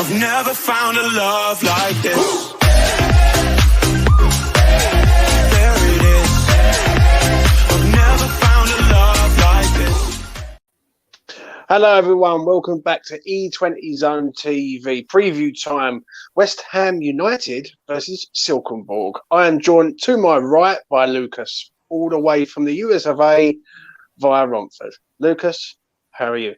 I've never found a love like this. There it is. I've never found a love like this. Hello everyone, welcome back to E20 Zone TV preview time. West Ham United versus Silkeborg. I am joined to my right by Lucas, all the way from the US of A via Romford. Lucas, how are you?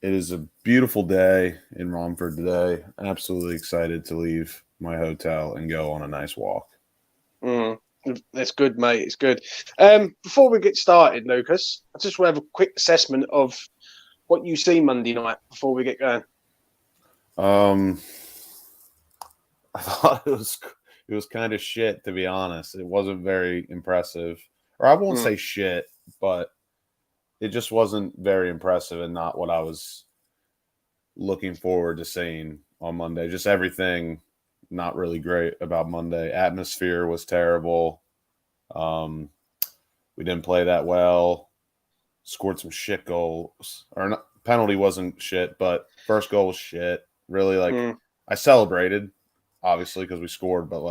It is a beautiful day in Romford today. Absolutely excited to leave my hotel and go on a nice walk. That's good, mate. It's good. Before we get started, Lucas, I just want to have a quick assessment of what you see Monday night before we get going. I thought it was kind of shit, to be honest. It wasn't very impressive. Or I won't say shit, but it just wasn't very impressive and not what I was looking forward to seeing on Monday. Just everything not really great about Monday. Atmosphere was terrible. We didn't play that well. Scored some shit goals. Or not, penalty wasn't shit, but first goal was shit. Really, I celebrated, obviously, because we scored, but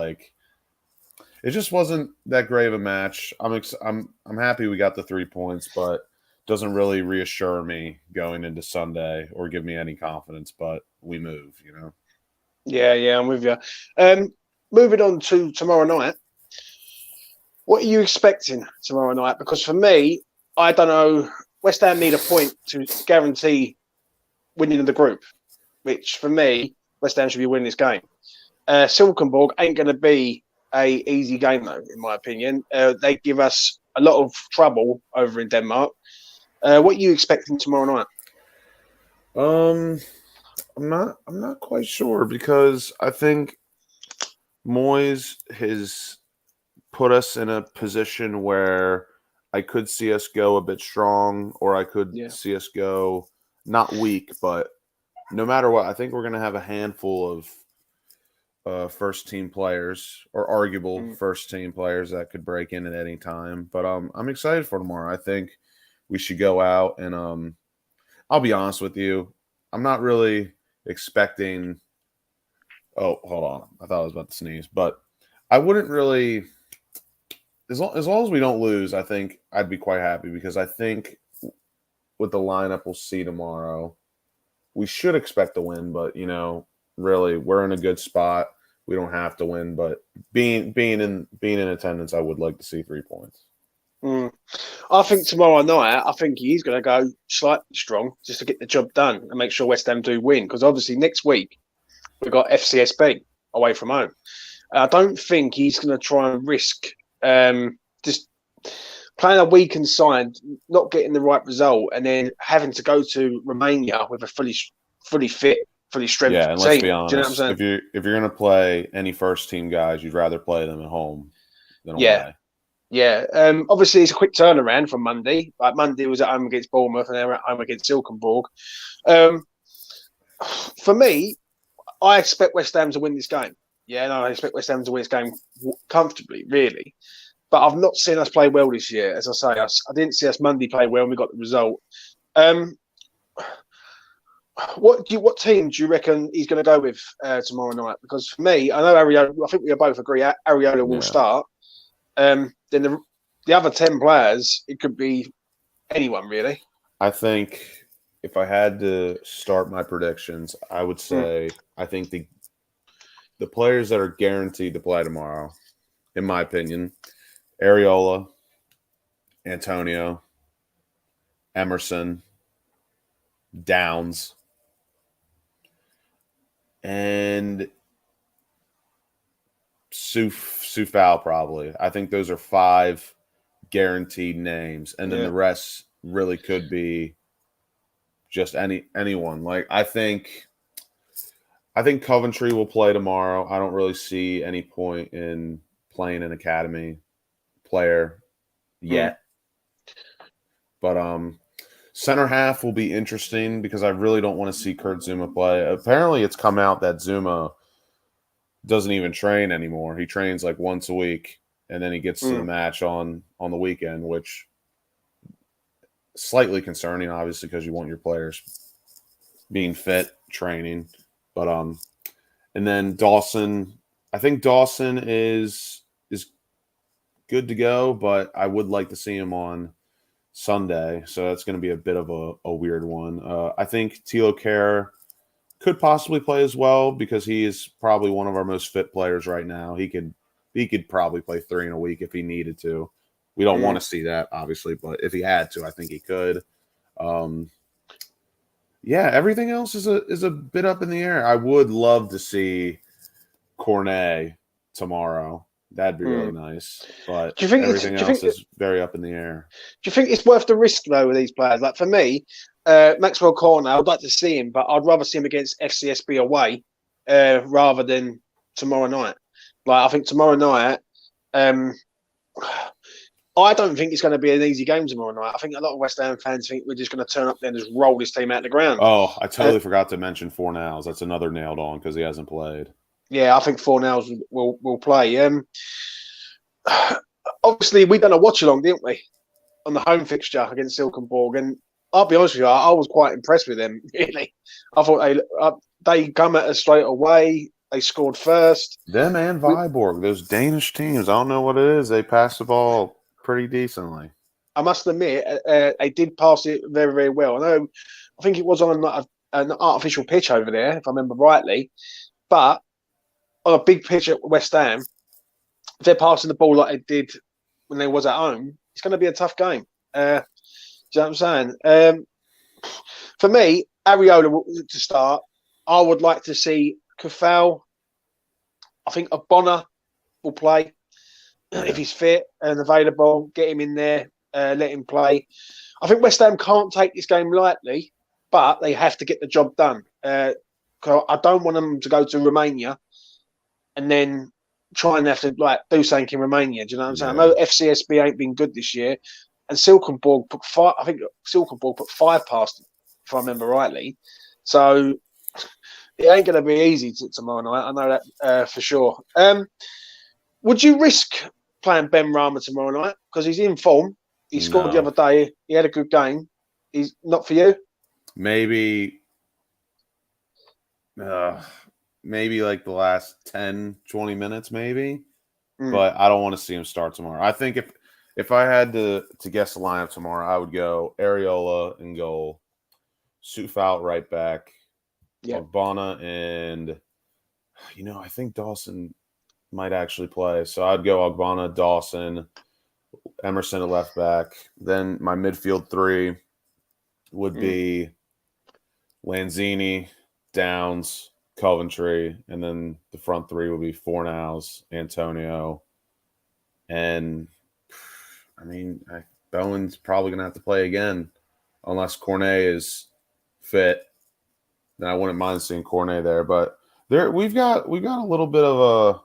it just wasn't that great of a match. I'm happy we got the 3 points, but doesn't really reassure me going into Sunday or give me any confidence, but we move, you know? Yeah, I'm with you. Moving on to tomorrow night, what are you expecting tomorrow night? Because for me, I don't know, West Ham need a point to guarantee winning the group, which for me, West Ham should be winning this game. Silkeborg ain't going to be a easy game, though, in my opinion. They give us a lot of trouble over in Denmark. What are you expecting tomorrow night? I'm not quite sure because I think Moyes has put us in a position where I could see us go a bit strong, or I could see us go not weak, but no matter what, I think we're going to have a handful of first-team players or arguable first-team players that could break in at any time. But I'm excited for tomorrow. I think we should go out and I'll be honest with you. I'm not really expecting – oh, hold on. I thought I was about to sneeze. But I wouldn't really – as long as we don't lose, I think I'd be quite happy because I think with the lineup we'll see tomorrow, we should expect to win. But, really, we're in a good spot. We don't have to win. But being in attendance, I would like to see 3 points. I think tomorrow night, he's going to go slightly strong just to get the job done and make sure West Ham do win. Because obviously next week we've got FCSB away from home. I don't think he's going to try and risk just playing a weakened side, not getting the right result, and then having to go to Romania with a fully fit, fully strengthened team. Yeah, and let's be honest, do you know what I'm saying? if you're going to play any first team guys, you'd rather play them at home than away. Yeah, obviously it's a quick turnaround from Monday. Like Monday was at home against Bournemouth and then at home against Silkeborg. For me, I expect West Ham to win this game. Yeah, no, I expect West Ham to win this game comfortably, really. But I've not seen us play well this year. As I say, I didn't see us Monday play well and we got the result. What team do you reckon he's going to go with tomorrow night? Because for me, I know Ariola, I think we both agree Ariola will start. Then the other 10 players, it could be anyone, really. I think if I had to start my predictions, I would say I think the players that are guaranteed to play tomorrow, in my opinion, Ariola, Antonio, Emerson, Downs, and Sufal probably. I think those are 5 guaranteed names, and then the rest really could be just anyone. I think Coventry will play tomorrow. I don't really see any point in playing an academy player yet. But center half will be interesting because I really don't want to see Kurt Zouma play. Apparently, it's come out that Zouma doesn't even train anymore. He trains like once a week, and then he gets to the match on the weekend, which slightly concerning, obviously, because you want your players being fit, training. But and then Dawson. I think Dawson is good to go, but I would like to see him on Sunday. So that's going to be a bit of a weird one. I think Tilo Kerr could possibly play as well because he is probably one of our most fit players right now. He could probably play 3 in a week if he needed to. We don't want to see that, obviously, but if he had to, I think he could. Yeah, everything else is a bit up in the air. I would love to see Cornet tomorrow. That'd be really nice. But everything else is very up in the air. Do you think it's worth the risk though with these players? Like for me, Maxwell Cornet, I'd like to see him, but I'd rather see him against FCSB away rather than tomorrow night. Like I think tomorrow night, I don't think it's going to be an easy game tomorrow night. I think a lot of West Ham fans think we're just going to turn up there and just roll this team out the ground. Oh, I totally forgot to mention Fornals. That's another nailed on because he hasn't played. Yeah, I think Fornals will play. Obviously, we done a watch along, didn't we, on the home fixture against Silkeborg, and I'll be honest with you, I was quite impressed with them. Really, I thought they come at us straight away. They scored first. Them and Viborg, those Danish teams. I don't know what it is. They pass the ball pretty decently. I must admit, they did pass it very, very well. I think it was on an artificial pitch over there, if I remember rightly, but on a big pitch at West Ham, if they're passing the ball like they did when they was at home, it's going to be a tough game. Do you know what I'm saying? For me, Areola to start, I would like to see Kufal. I think Obona will play if he's fit and available. Get him in there, let him play. I think West Ham can't take this game lightly, but they have to get the job done. I don't want them to go to Romania and then try and have to do something in Romania. Do you know what I'm saying? I know FCSB ain't been good this year, and Silkeborg put 5. I think Silkeborg put 5 past them, if I remember rightly. So it ain't going to be easy tomorrow night. I know that for sure. Would you risk playing Ben Rama tomorrow night because he's in form? He scored the other day. He had a good game. He's not for you. Maybe like the last 10, 20 minutes, maybe. But I don't want to see him start tomorrow. I think if I had to guess the lineup tomorrow, I would go Areola in goal, Sufal right back, Ogbonna, and I think Dawson might actually play. So I'd go Ogbonna, Dawson, Emerson at left back. Then my midfield 3 would be Lanzini, Downs, Coventry, and then the front 3 would be Fornals, Antonio, and Bowen's probably going to have to play again unless Cornet is fit. Then I wouldn't mind seeing Cornet there, but we've got a little bit of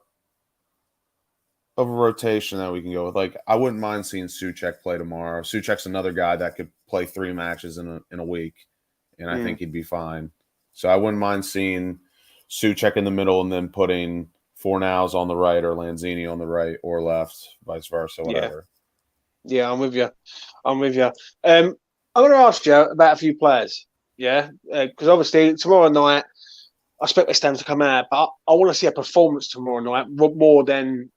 a rotation that we can go with. Like I wouldn't mind seeing Souček play tomorrow. Souček's another guy that could play 3 matches in a week, and I think he'd be fine. So I wouldn't mind seeing Souček in the middle and then putting Fornals on the right or Lanzini on the right or left, vice versa, whatever. Yeah, I'm with you. I'm going to ask you about a few players. Yeah, because obviously tomorrow night I expect West Ham to come out, but I want to see a performance tomorrow night more than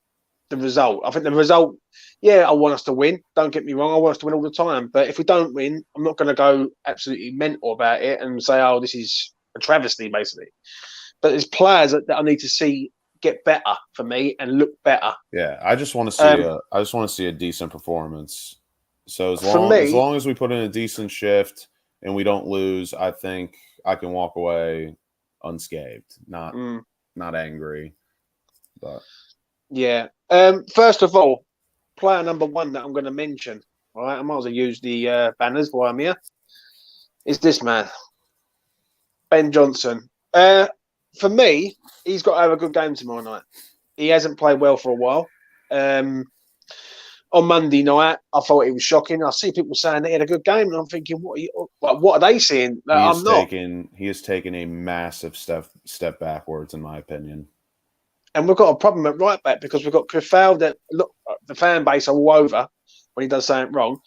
the result. I think the result, I want us to win. Don't get me wrong, I want us to win all the time. But if we don't win, I'm not going to go absolutely mental about it and say, "Oh, this is a travesty," basically. But there's players that I need to see get better for me and look better. Yeah, I just want to see a decent performance. So as long as we put in a decent shift and we don't lose, I think I can walk away unscathed, not angry. But yeah. First of all, player number 1 that I'm going to mention. All right, I might as well use the banners while I'm here. Is this man, Ben Johnson? For me, he's got to have a good game tomorrow night. He hasn't played well for a while. On Monday night, I thought he was shocking. I see people saying that he had a good game, and I'm thinking, what are they seeing? He has taken a massive step backwards, in my opinion. And we've got a problem at right back because we've got Kufal that the fan base are all over when he does something wrong.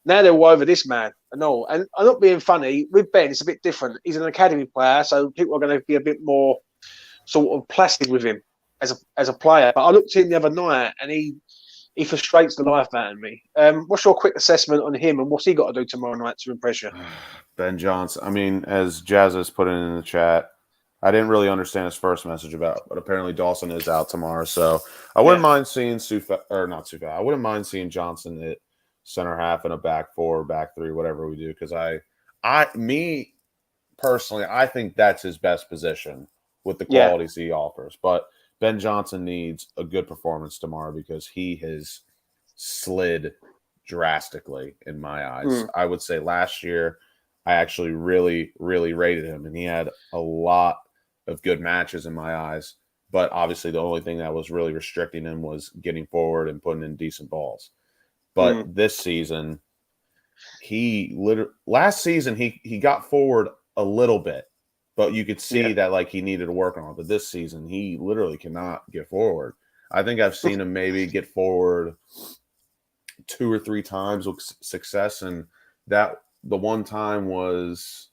Now they're all over this man and all. And I'm not being funny. With Ben, it's a bit different. He's an academy player, so people are going to be a bit more sort of placid with him as a player. But I looked at him the other night, and he frustrates the life out of me. What's your quick assessment on him, and what's he got to do tomorrow night to impress you? Ben Johnson. I mean, as Jazz has put it in the chat, I didn't really understand his first message about, but apparently Dawson is out tomorrow, so I wouldn't mind seeing I wouldn't mind seeing Johnson at center half and a back four, back three, whatever we do, because me personally, I think that's his best position with the qualities he offers. But Ben Johnson needs a good performance tomorrow because he has slid drastically in my eyes. I would say last year I actually really, really rated him, and he had a lot of good matches in my eyes. But obviously the only thing that was really restricting him was getting forward and putting in decent balls. But this season, last season he got forward a little bit, but you could see that like he needed to work on it. But this season, he literally cannot get forward. I think I've seen him maybe get forward 2 or 3 times with success, and that the one time was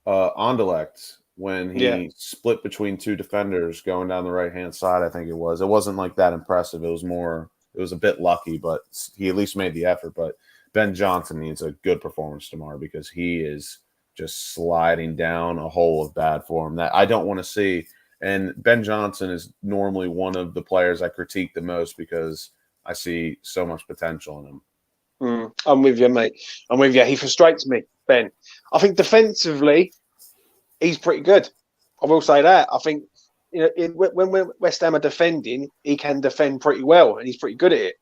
Anderlecht when he split between 2 defenders going down the right-hand side. I think it was. It wasn't like that impressive. It was a bit lucky, but he at least made the effort. But Ben Johnson needs a good performance tomorrow because he is just sliding down a hole of bad form that I don't want to see. And Ben Johnson is normally one of the players I critique the most because I see so much potential in him. I'm with you, mate. I'm with you. He frustrates me, Ben. I think defensively, he's pretty good. I will say that. I think when West Ham are defending, he can defend pretty well, and he's pretty good at it.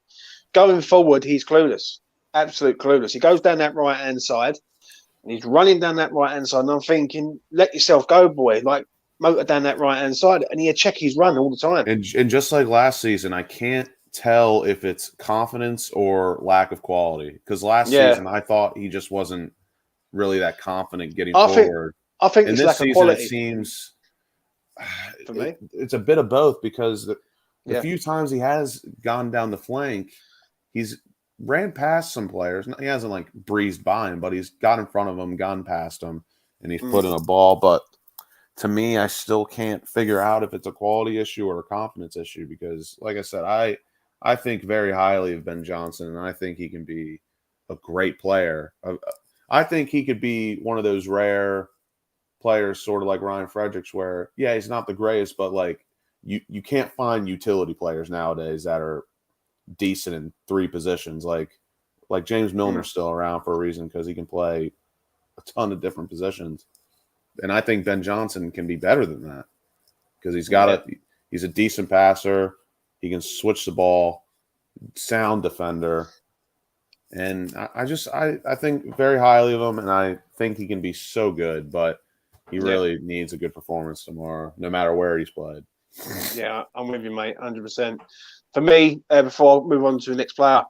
Going forward, he's clueless, absolute clueless. He goes down that right-hand side, and he's running down that right-hand side, and I'm thinking, let yourself go, boy. Like, motor down that right-hand side, and he'll check his run all the time. And just like last season, I can't tell if it's confidence or lack of quality. Because last season, I thought he just wasn't really that confident getting forward. I think and it's this lack season, of quality. it seems for me, it's a bit of both because the few times he has gone down the flank, he's ran past some players. He hasn't like breezed by him, but he's got in front of them, gone past them, and he's put in a ball. But to me, I still can't figure out if it's a quality issue or a confidence issue because, like I said, I think very highly of Ben Johnson, and I think he can be a great player. I think he could be one of those rare players, sort of like Ryan Fredericks, where, he's not the greatest, but like you can't find utility players nowadays that are decent in 3 positions. Like James Milner's still around for a reason because he can play a ton of different positions. And I think Ben Johnson can be better than that because he's a decent passer. He can switch the ball, sound defender. And I think very highly of him, and I think he can be so good, but he really needs a good performance tomorrow, no matter where he's played. Yeah, I'm with you, mate, 100%. For me, before I move on to the next player,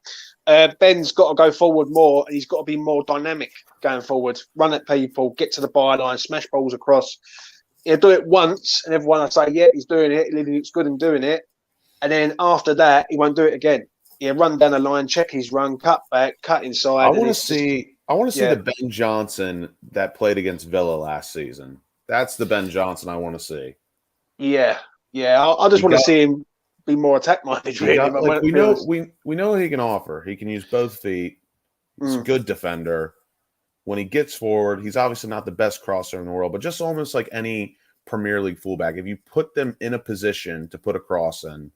Ben's got to go forward more, and he's got to be more dynamic going forward. Run at people, get to the byline, smash balls across. He'll do it once, and everyone will say, yeah, he's doing it. He looks good in doing it. And then after that, he won't do it again. He'll run down the line, check his run, cut back, cut inside. I want to see the Ben Johnson that played against Villa last season. That's the Ben Johnson I want to see. Yeah. I just want to see him be more attack-minded. Really. We know what he can offer. He can use both feet. He's a good defender. When he gets forward, he's obviously not the best crosser in the world, but just almost like any Premier League fullback, if you put them in a position to put a cross in,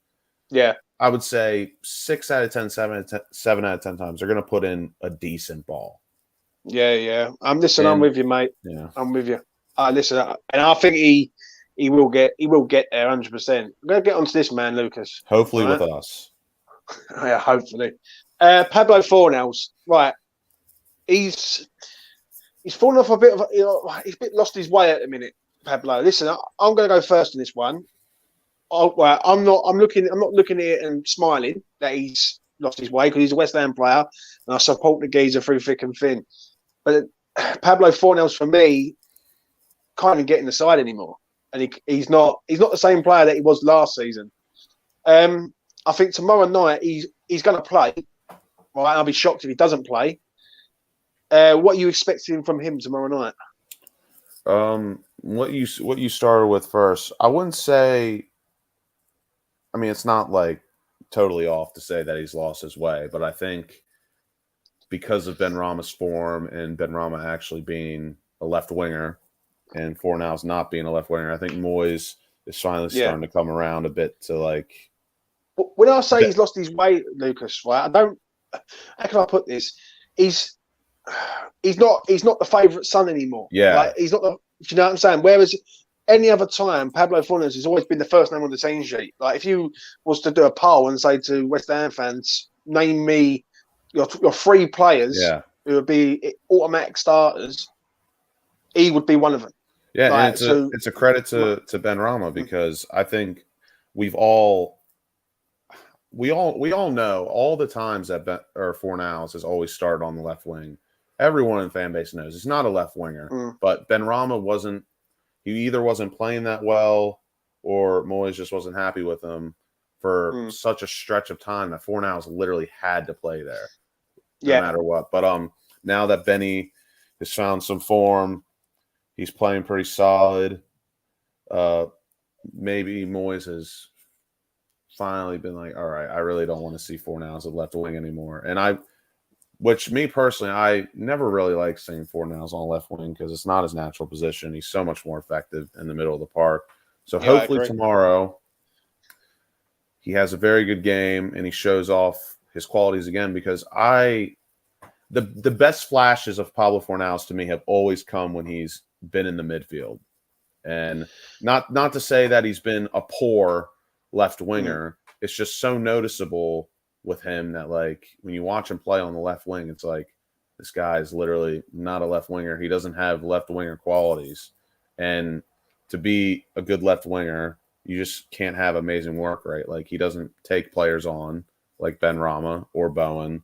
I would say 6 out of 10, 7 out of 10 times they're going to put in a decent ball. Yeah. I'm with you, mate. Yeah, I'm with you. Listen, and I think he will get there 100%. I'm going to get onto this man, Lucas. Hopefully with us. Yeah, hopefully. Pablo Fornals, right? He's fallen off a bit of. He's a bit lost his way at the minute. Pablo, listen, I'm going to go first in this one. I'm not looking at it and smiling that he's lost his way because he's a West Ham player, and I support the geezer through thick and thin. But Pablo Fornals, for me, can't even get in the side anymore, and he's not the same player that he was last season. I think tomorrow night he's going to play, Right, I'll be shocked if he doesn't play. What are you expecting from him tomorrow night? What you started with first, I wouldn't say. I mean, it's not like totally off to say that he's lost his way, but I think because of Benrahma's form and Benrahma actually being a left winger and Fornals not being a left winger, I think Moyes is finally starting to come around a bit to like. When I say he's lost his way, Lucas, right? I don't. How can I put this? He's not the favourite son anymore. Yeah, like, he's not the. You know what I'm saying? Whereas any other time, Pablo Fornals has always been the first name on the team sheet. Like if you was to do a poll and say to West Ham fans, name me your 3 players who would be automatic starters, he would be one of them. Yeah, like, and it's a credit to Benrahma because I think we all know all the times that Fornals has always started on the left wing. Everyone in the fan base knows he's not a left winger, but Benrahma wasn't. He either wasn't playing that well, or Moyes just wasn't happy with him for such a stretch of time that Fornals literally had to play there, no matter what. But now that Benny has found some form, he's playing pretty solid. Maybe Moyes has finally been like, all right, I really don't want to see Fornals at left wing anymore. And which me personally, I never really like seeing Fornals on left wing because it's not his natural position. He's so much more effective in the middle of the park. So hopefully tomorrow he has a very good game and he shows off his qualities again because the best flashes of Pablo Fornals to me have always come when he's been in the midfield. And not to say that he's been a poor left winger. It's just so noticeable with him that like when you watch him play on the left wing, it's like this guy is literally not a left winger. He doesn't have left winger qualities. And to be a good left winger, you just can't have amazing work rate. Like he doesn't take players on like Benrahma or Bowen.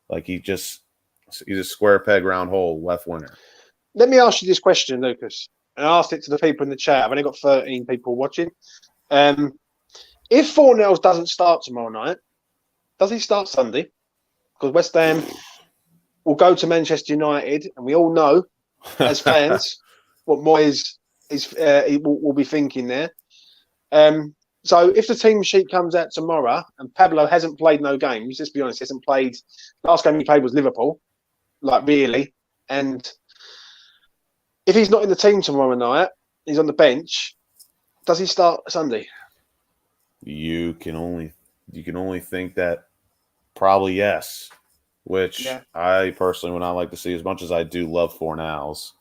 Like he's a square peg round hole left winger. Let me ask you this question, Lucas. And I asked it to the people in the chat. I've only got 13 people watching. If Fornals doesn't start tomorrow night, does he start Sunday? Because West Ham will go to Manchester United, and we all know, as fans, what Moyes will be thinking there. So if the team sheet comes out tomorrow, and Pablo hasn't played no games, let's be honest, he hasn't played. Last game he played was Liverpool, like really. And if he's not in the team tomorrow night, he's on the bench. Does he start Sunday? You can only think that probably yes, which I personally would not like to see as much as I do love Fornals.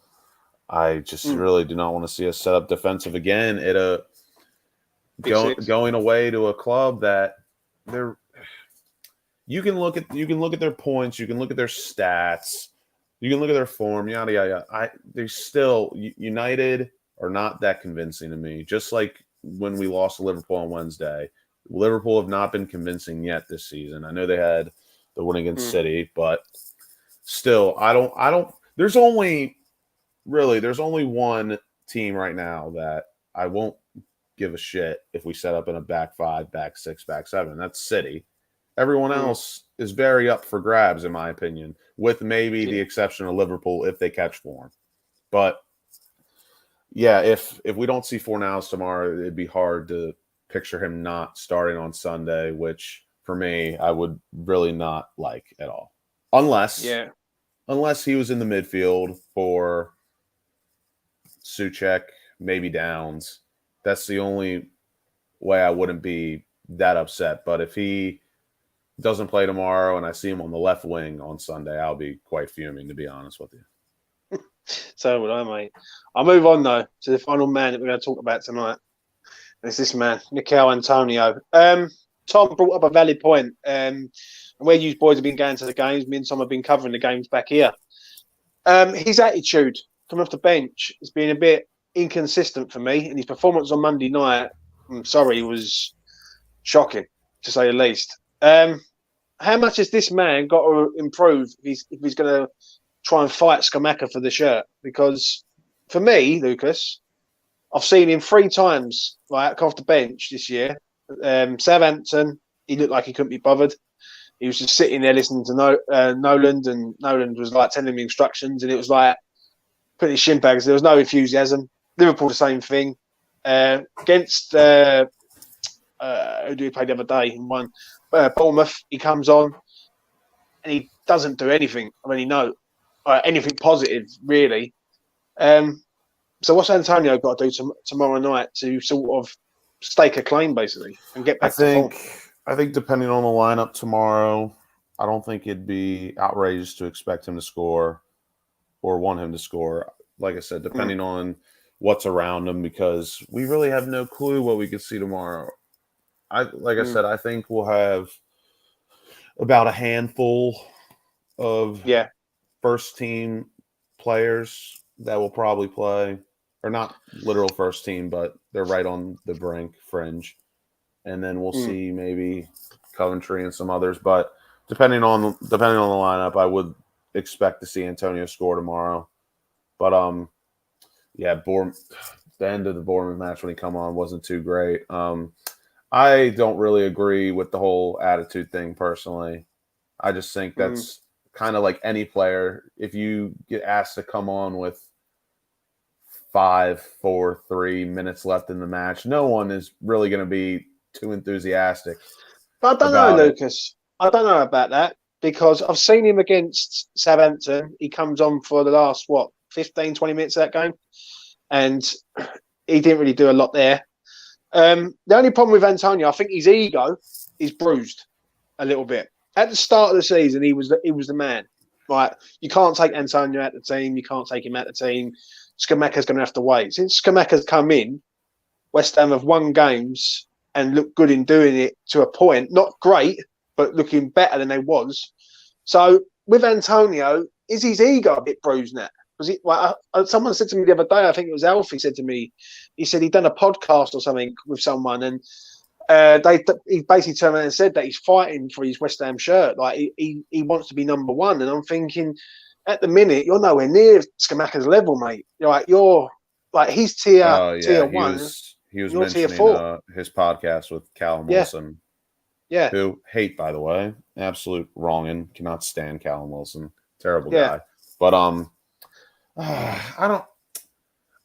I just really do not want to see us set up defensive again at going away to a club that you can look at their points, you can look at their stats, you can look at their form, yada yada. They still United are not that convincing to me. Just like when we lost to Liverpool on Wednesday, Liverpool have not been convincing yet this season. I know they had the win against City, but still, I don't. There's only one team right now that I won't give a shit if we set up in a back 5, back 6, back 7. That's City. Everyone else is very up for grabs, in my opinion, with maybe the exception of Liverpool if they catch form. But yeah, if we don't see Fornals tomorrow, it'd be hard to picture him not starting on Sunday, which for me, I would really not like at all. Unless he was in the midfield for Souček, maybe Downs. That's the only way I wouldn't be that upset. But if he doesn't play tomorrow and I see him on the left wing on Sunday, I'll be quite fuming, to be honest with you. So would I, mate. I'll move on, though, to the final man that we're going to talk about tonight. And it's this man, Michail Antonio. Tom brought up a valid point. And where you boys have been going to the games, me and Tom have been covering the games back here. His attitude coming off the bench has been a bit inconsistent for me. And his performance on Monday night, was shocking, to say the least. How much has this man got to improve if he's going to try and fight Skamaka for the shirt? Because for me, Lucas, I've seen him 3 times come off the bench this year. Southampton, he looked like he couldn't be bothered. he was just sitting there listening to Noland, and Noland was like telling him instructions, and it was like putting his shin bags. There was no enthusiasm. Liverpool the same thing against who did we play the other day? And won Bournemouth. He comes on and he doesn't do anything of any note, anything positive really. So what's Antonio got to do tomorrow night to sort of stake a claim basically and get back to form? I think depending on the lineup tomorrow, I don't think it'd be outrageous to expect him to score or want him to score. Like I said, depending on what's around him, because we really have no clue what we could see tomorrow. I said, I think we'll have about a handful of first team players that will probably play, or not literal first team, but they're right on the fringe. And then we'll see maybe Coventry and some others. But depending on the lineup, I would expect to see Antonio score tomorrow. But the end of the Bournemouth match when he come on wasn't too great. I don't really agree with the whole attitude thing personally. I just think that's kind of like any player. If you get asked to come on with 5, 4, 3 minutes left in the match, no one is really going to be too enthusiastic. But I don't know, Lucas. I don't know about that because I've seen him against Southampton. He comes on for the last, 15, 20 minutes of that game. And he didn't really do a lot there. The only problem with Antonio, I think his ego is bruised a little bit. At the start of the season, he was the man. Right? You can't take Antonio out of the team. You can't take him out of the team. Skamaka's going to have to wait. Since Skamaka's come in, West Ham have won games and looked good in doing it to a point. Not great, but looking better than they was. So with Antonio, is his ego a bit bruised now? Because someone said to me the other day, I think it was Alfie said to me, he said he'd done a podcast or something with someone, and he basically turned around and said that he's fighting for his West Ham shirt. Like he wants to be number one. And I'm thinking, at the minute, you're nowhere near Skamaka's level, mate. You're like he's tier one. He was mentioning his podcast with Callum Wilson. Yeah. Who hate, by the way, absolute wrongin'. Cannot stand Callum Wilson. Terrible guy. But I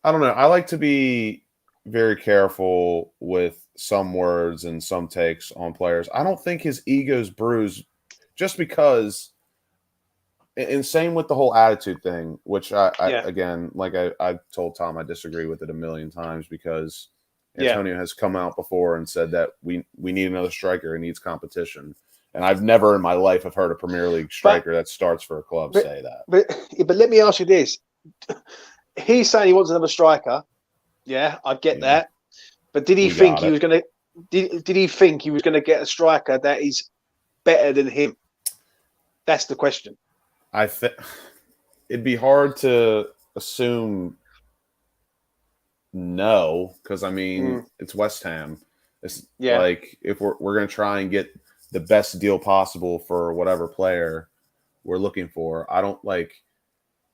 don't know. I like to be very careful with some words and some takes on players. I don't think his ego's bruised just because, and same with the whole attitude thing, which again, like I told Tom, I disagree with it a million times because Antonio has come out before and said that we need another striker. He needs competition. And I've never in my life have heard a Premier League striker that starts for a club say that. But let me ask you this. He's saying he wants another striker. Yeah, I get that. But did he think he was going to? Did he think he was going to get a striker that is better than him? That's the question. I think it'd be hard to assume no, because I mean it's West Ham. It's like if we're going to try and get the best deal possible for whatever player we're looking for. I don't like.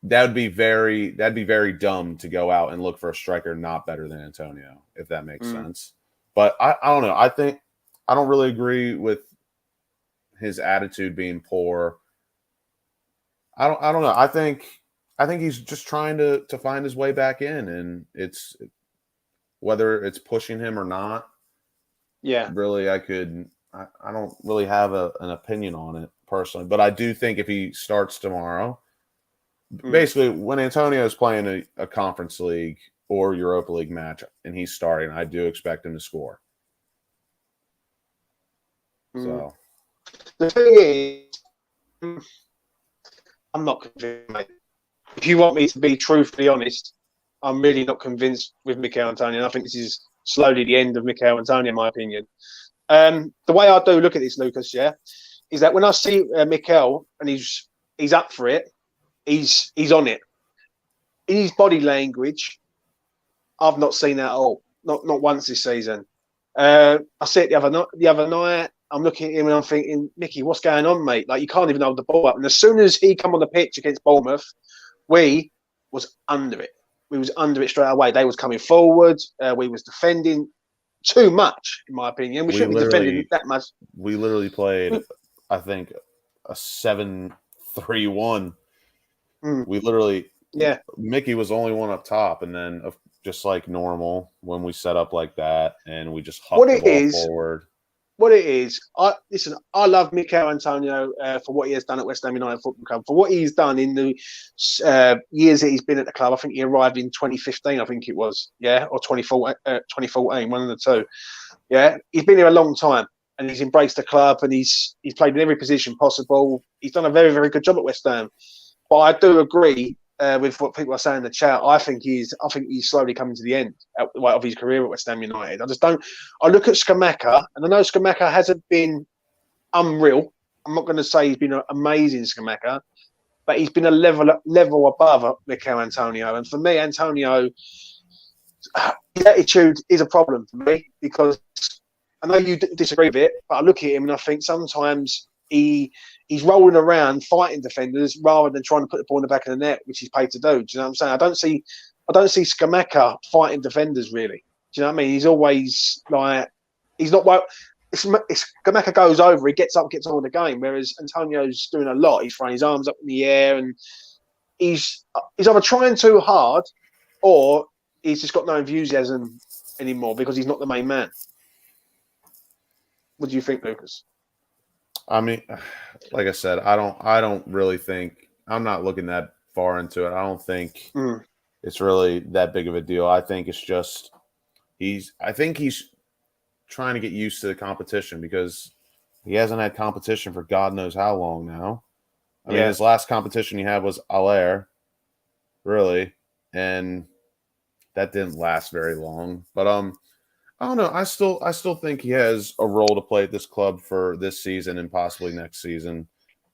That'd be very dumb to go out and look for a striker not better than Antonio, if that makes sense. But I don't know. I think I don't really agree with his attitude being poor. I don't know. I think he's just trying to find his way back in, and it's whether it's pushing him or not. Yeah, really, I don't really have an opinion on it personally, but I do think if he starts tomorrow. Basically, when Antonio is playing a Conference League or Europa League match and he's starting, I do expect him to score. So the thing is, I'm not convinced, mate. If you want me to be truthfully honest, I'm really not convinced with Michail Antonio. I think this is slowly the end of Michail Antonio, in my opinion. The way I do look at this, Lucas, is that when I see Michail and he's up for it, he's on it. In his body language, I've not seen that at all. Not once this season. I see it the other night. I'm looking at him and I'm thinking, Mickey, what's going on, mate? Like you can't even hold the ball up. And as soon as he come on the pitch against Bournemouth, we was under it. We was under it straight away. They was coming forward. We was defending too much, in my opinion. We shouldn't be defending that much. We literally played I think, a 7-3-1. Mm. We literally, Yeah. Mickey was the only one up top, and then just like normal when we set up like that, and we just huck What the it ball is, forward. listen. I love Michail Antonio for what he has done at West Ham United Football Club. For what he's done in the years that he's been at the club. I think he arrived in 2015. I think it was, yeah, or 2014, one of the two. Yeah, he's been here a long time, and he's embraced the club, and he's played in every position possible. He's done a very, very good job at West Ham. But I do agree with what people are saying in the chat. I think he's slowly coming to the end of his career at West Ham United. I just don't. I look at Scamacca, and I know Scamacca hasn't been unreal. I'm not going to say he's been an amazing Scamacca, but he's been a level above Michail Antonio. And for me, Antonio, his attitude is a problem for me because I know you disagree with it, but I look at him and I think sometimes he's rolling around fighting defenders rather than trying to put the ball in the back of the net, which he's paid to do. Do you know what I'm saying? I don't see Scamacca fighting defenders really. Do you know what I mean? He's always like he's not well. Scamacca goes over, he gets up, gets on with the game, whereas Antonio's doing a lot. He's throwing his arms up in the air and he's either trying too hard or he's just got no enthusiasm anymore because he's not the main man. What do you think, Lucas? I mean, like I said, I don't really think, I'm not looking that far into it. I don't think it's really that big of a deal. I think it's just I think he's trying to get used to the competition because he hasn't had competition for God knows how long now. I mean, his last competition he had was Aller, really, and that didn't last very long. But I don't know. I still think he has a role to play at this club for this season and possibly next season.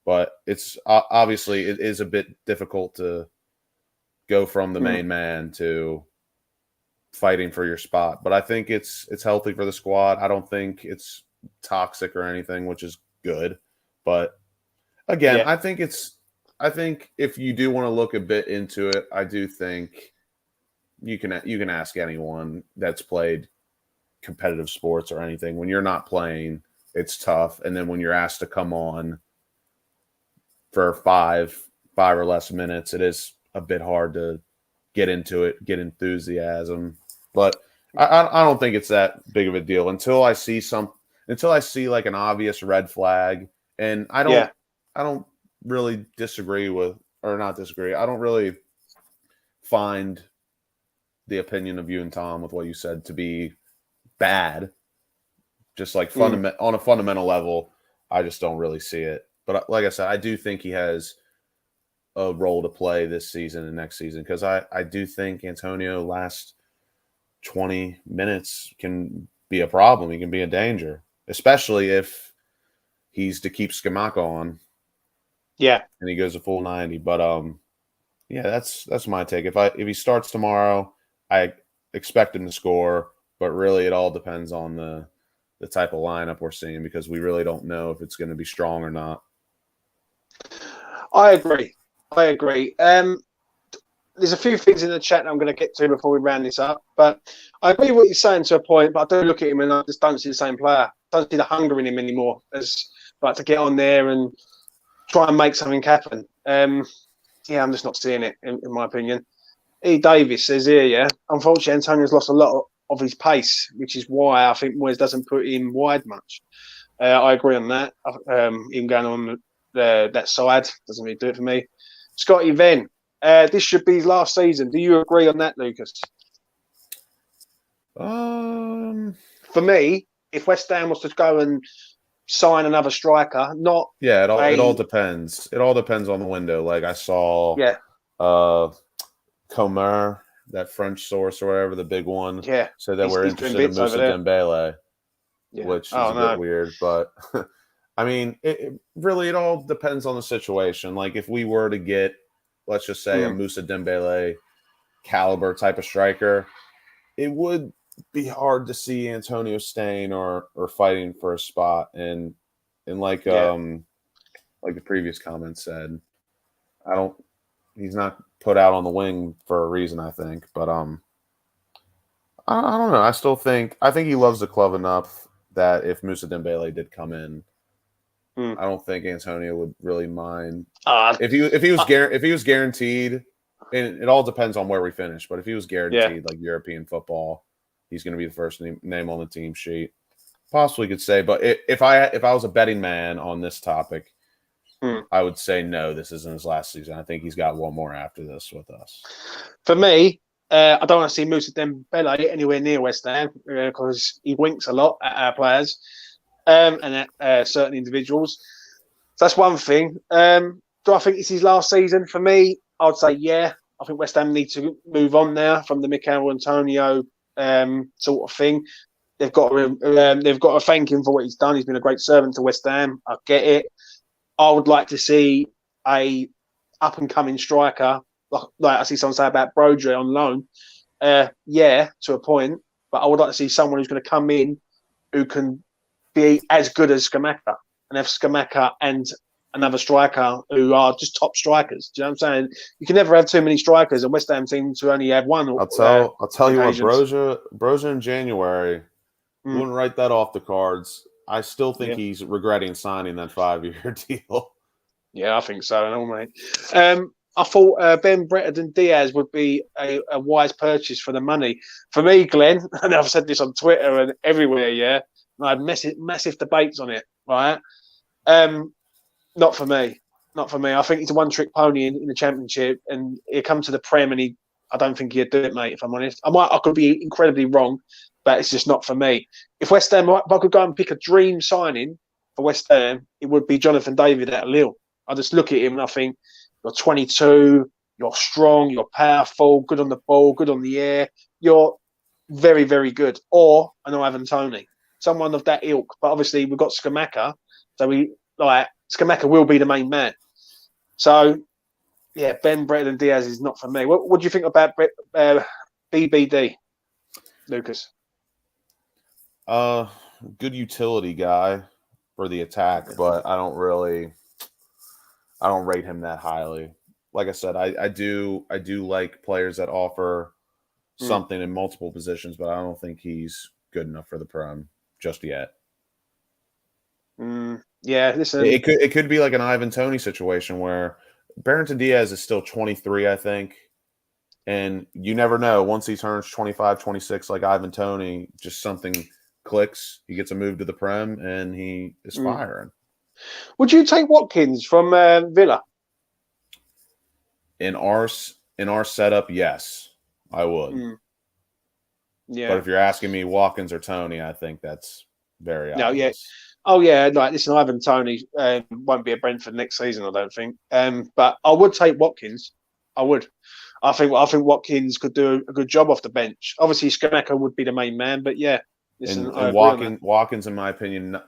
But it's obviously it is a bit difficult to go from the main man to fighting for your spot. But I think it's healthy for the squad. I don't think it's toxic or anything, which is good. But again, I think if you do want to look a bit into it, I do think you can ask anyone that's played competitive sports or anything. When you're not playing, it's tough, and then when you're asked to come on for five or less minutes, it is a bit hard to get into it, get enthusiasm. But I don't think it's that big of a deal until I see like an obvious red flag, and I don't really disagree with, or not disagree. I don't really find the opinion of you and Tom with what you said to be bad. Just like on a fundamental level, I just don't really see it. But like I said, I do think he has a role to play this season and next season because I do think Antonio last 20 minutes can be a problem. He can be a danger, especially if he's to keep Scamacca on. Yeah. And he goes a full 90. But yeah, that's my take. If he starts tomorrow, I expect him to score, but really it all depends on the type of lineup we're seeing because we really don't know if it's going to be strong or not. I agree. There's a few things in the chat that I'm going to get to before we round this up, but I agree with what you're saying to a point, but I do look at him and I just don't see the same player. I don't see the hunger in him anymore as like to get on there and try and make something happen. I'm just not seeing it, in my opinion. E. Davis says here, unfortunately, Antonio's lost a lot of his pace, which is why I think Moyes doesn't put him wide much. I agree on that. Him going on that side doesn't really do it for me. Scotty Venn, this should be his last season. Do you agree on that, Lucas? For me, if West Ham was to go and sign another striker, it all depends. It all depends on the window. Like I saw, Comer, that French source or whatever, the big one, said that we're interested in Moussa Dembele, which is a bit weird. But I mean, it all depends on the situation. Like if we were to get, let's just say, a Moussa Dembele caliber type of striker, it would be hard to see Antonio staying or fighting for a spot. And like the previous comment said, he's not put out on the wing for a reason, I think. But I don't know. I think he loves the club enough that if Moussa Dembele did come in, Hmm. I don't think Antonio would really mind Uh, if he was guaranteed. And it all depends on where we finish. But if he was yeah. guaranteed like European football, he's going to be the first name on the team sheet. Possibly could say, but if I was a betting man on this topic, Hmm. I would say no. This isn't his last season. I think he's got one more after this with us. For me, I don't want to see Moussa Dembele anywhere near West Ham because he winks a lot at our players and at certain individuals. So that's one thing. Do I think it's his last season? For me, I'd say yeah. I think West Ham need to move on now from the Michail Antonio sort of thing. They've got to thank him for what he's done. He's been a great servant to West Ham. I get it. I would like to see a up and coming striker, like I see someone say about Brodry on loan. Yeah, to a point, but I would like to see someone who's going to come in who can be as good as Scamacca and have Scamacca and another striker who are just top strikers. Do you know what I'm saying? You can never have too many strikers, and West Ham seem to only have one. I'll tell you what, occasions. Broja in January wouldn't write that off the cards. I still think he's regretting signing that 5-year deal. Yeah, I think so. And all, mate. I thought Ben Brereton Diaz would be a wise purchase for the money. For me, Glenn, and I've said this on Twitter and everywhere, yeah, and I had massive debates on it, right? Not for me. Not for me. I think he's a one-trick pony in the Championship, and he'll come to the Prem, and I don't think he'd do it, mate, if I'm honest. I could be incredibly wrong, but it's just not for me. If West Ham, if I could go and pick a dream signing for West Ham, it would be Jonathan David at Lille. I just look at him and I think, you're 22, you're strong, you're powerful, good on the ball, good on the air. You're very, very good. Or I know Ivan Toney, someone of that ilk. But obviously we've got Scamacca, so Scamacca will be the main man. So yeah, Ben Brereton Diaz is not for me. What do you think about BBD, Lucas? Good utility guy for the attack, but I don't rate him that highly. Like I said, I do like players that offer something in multiple positions, but I don't think he's good enough for the Prem just yet. Yeah, listen, it could be like an Ivan Toney situation where Brereton Diaz is still 23, I think, and you never know. Once he turns 25, 26, like Ivan Toney, just something clicks. He gets a move to the Prem, and he is firing. Would you take Watkins from Villa? In our setup, yes, I would. Yeah. But if you're asking me Watkins or Toney, I think that's very obvious. Yeah. Oh yeah, like listen, Ivan Toney won't be a Brentford next season, I don't think. But I would take Watkins. I would. I think Watkins could do a good job off the bench. Obviously, Scamacca would be the main man, but yeah. Listen, and Watkins, in my opinion,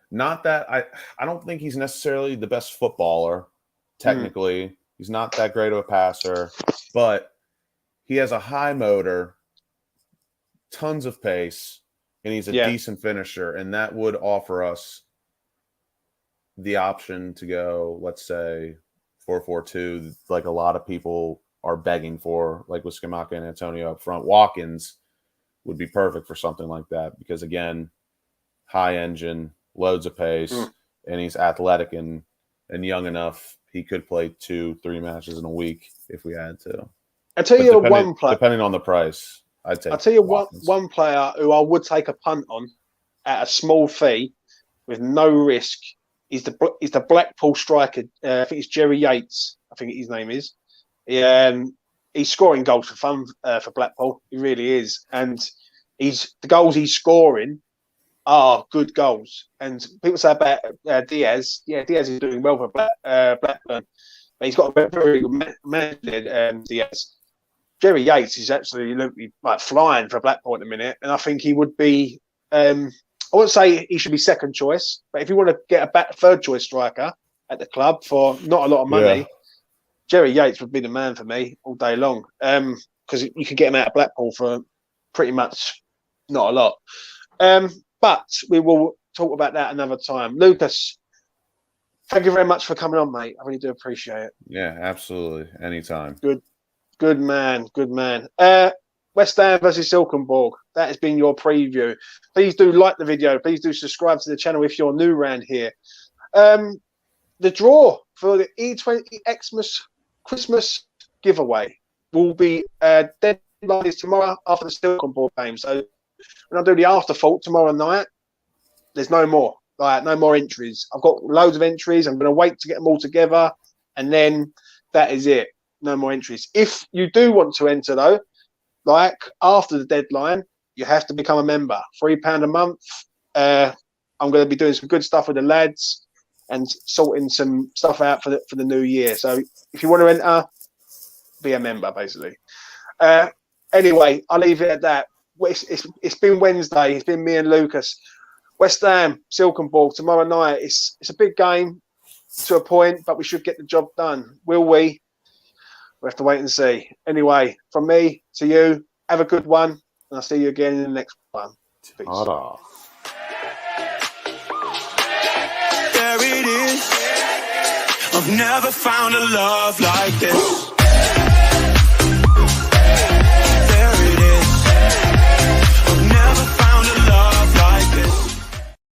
not that I don't think he's necessarily the best footballer. Technically, he's not that great of a passer, but he has a high motor, tons of pace, and he's a decent finisher, and that would offer us the option to go, let's say, 4-4-2, like a lot of people are begging for, like with Scamacca and Antonio up front. Watkins would be perfect for something like that because, again, high engine, loads of pace, and he's athletic and young enough. He could play 2-3 matches in a week if we had to. I tell you, one player, depending on the price. I'll tell you one player who I would take a punt on at a small fee with no risk is the Blackpool striker. I think it's Jerry Yates. I think his name is. He's scoring goals for fun for Blackpool. He really is, and the goals he's scoring are good goals. And people say about Diaz. Yeah, Diaz is doing well for Blackburn, but he's got a very good manager, Diaz. Jerry Yates is absolutely like flying for Blackpool at the minute, and I think he would be. I wouldn't say he should be second choice, but if you want to get a third choice striker at the club for not a lot of money, Jerry Yates would be the man for me all day long. Because you can get him out of Blackpool for pretty much not a lot. But we will talk about that another time. Lucas, thank you very much for coming on, mate. I really do appreciate it. Yeah, absolutely. Anytime. Good man. West Ham versus Silkeborg. That has been your preview. Please do like the video. Please do subscribe to the channel if you're new around here. The draw for the E20 Xmas Christmas giveaway will be deadline is tomorrow after the Silkeborg game. So when I do the afterthought tomorrow night, there's no more. Like, no more entries. I've got loads of entries. I'm going to wait to get them all together, and then that is it. No more entries. If you do want to enter, though, like after the deadline, you have to become a member. £3 a month. I'm going to be doing some good stuff with the lads and sorting some stuff out for the new year. So if you want to enter, be a member, basically. Anyway, I'll leave it at that. It's been Wednesday. It's been me and Lucas. West Ham, Silkeborg, tomorrow night. It's a big game to a point, but we should get the job done. Will we? We'll have to wait and see. Anyway, from me to you, have a good one, and I'll see you again in the next one. Peace. Ta-da. There it is. I've never found a love like this.